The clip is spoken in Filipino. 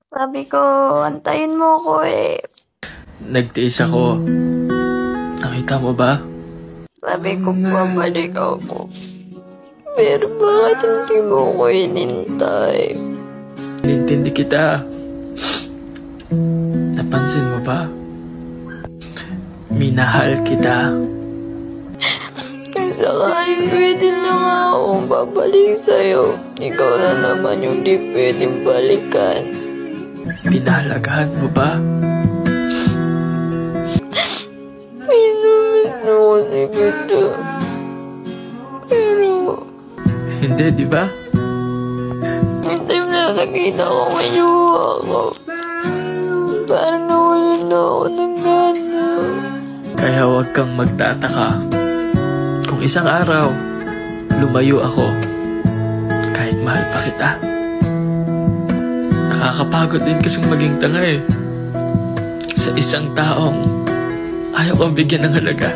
Sabi ko, antayin mo ko eh. Nagtiis ako. Nakita mo ba? Sabi ko, babalik ako. Pero bakit hindi mo ko inintay? Inintindi kita. Napansin mo ba? Minahal kita. Kung sakaling pwede na nga akong babalik sa'yo, ikaw na naman yung di pwedeng balikan. Pinahalagahan mo ba? Minamiss na kasi kita. Pero, Hindi, di ba? yung time na nakita ko ngayon ako, parang nawalan na ako ng gana. Kaya huwag kang magtataka. Kung isang araw, lumayo ako, kahit mahal pa kita. Nakakapagod din kasing maging tanga eh. Sa isang taong ayaw kang bigyan ng halaga.